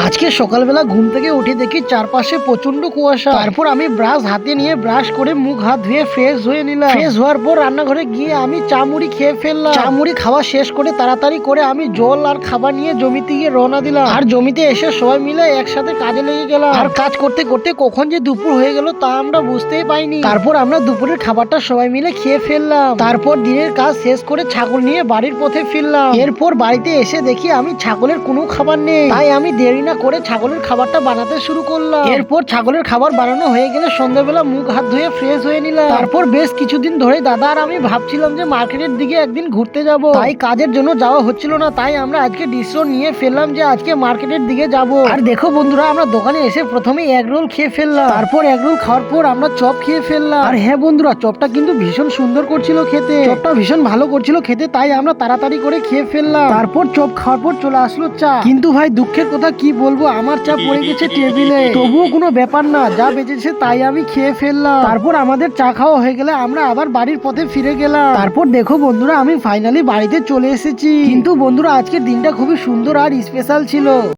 আজকে সকালবেলা ঘুম থেকে উঠে দেখি চারপাশে প্রচন্ড কুয়াশা। তারপর আমি ব্রাশ হাতে নিয়ে ব্রাশ করে মুখ হাত ধুয়ে ফ্রেশ হয়ে নিলাম। ফ্রেশ হওয়ার পর রান্নাঘরে গিয়ে আমি চা মুড়ি খেয়ে ফেললাম। চা মুড়ি খাওয়া শেষ করে তাড়াতাড়ি করে আমি জল আর খাবার নিয়ে জমিতে গিয়ে রওনা দিলাম। আর জমিতে এসে সবাই মিলে একসাথে কাজে লেগে গেলাম। আর কাজ করতে করতে কখন যে দুপুর হয়ে গেল তা আমরা বুঝতেই পাইনি। তারপর আমরা দুপুরের খাবারটা সবাই মিলে খেয়ে ফেললাম। তারপর দিনের কাজ শেষ করে ছাগল নিয়ে বাড়ির পথে ফিরলাম। এরপর বাড়িতে এসে দেখি আমি ছাগলের কোনো খাবার নেই, তাই আমি দেরি না করে ছাগলের খাবারটা বানাতে শুরু করলাম। এরপর ছাগলের খাবার বানানো হয়ে গেলে সন্ধ্যাবেলা মুখ হাত ধুয়ে ফ্রেশ হয়ে নিলাম। তারপর বেশ কিছুদিন ধরে দাদা আর আমি ভাবছিলাম যে মার্কেটের দিকে একদিন ঘুরতে যাব, তাই কাজের জন্য যাওয়া হচ্ছিল না। তাই আমরা আজকে ডিসিশন নিয়ে ফেললাম যে আজকে মার্কেটের দিকে যাব। আর দেখো বন্ধুরা, আমরা দোকানে এসে প্রথমে এগ রোল খেয়ে ফেললাম। তারপর এগ রোল খাওয়ার পর আমরা চপ খেয়ে ফেললাম। আর হ্যাঁ বন্ধুরা, চপটা কিন্তু ভীষণ সুন্দর করছিল খেতে, চপটা ভীষণ ভালো করছিল খেতে, তাই আমরা তাড়াতাড়ি করে খেয়ে ফেললাম। তারপর চপ খাওয়ার পর চলে আসলো চা। কিন্তু ভাই দুঃখের কথা কি বলবো, আমার চা পড়ে গেছে টেবিলে। তবুও কোনো ব্যাপার না, যা বেঁচেছে তাই আমি খেয়ে ফেললাম। তারপর আমাদের চা খাওয়া হয়ে গেলে আমরা আবার বাড়ির পথে ফিরে গেলাম। তারপর দেখো বন্ধুরা, আমি ফাইনালি বাড়িতে চলে এসেছি। কিন্তু বন্ধুরা, আজকের দিনটা খুবই সুন্দর আর স্পেশাল ছিল।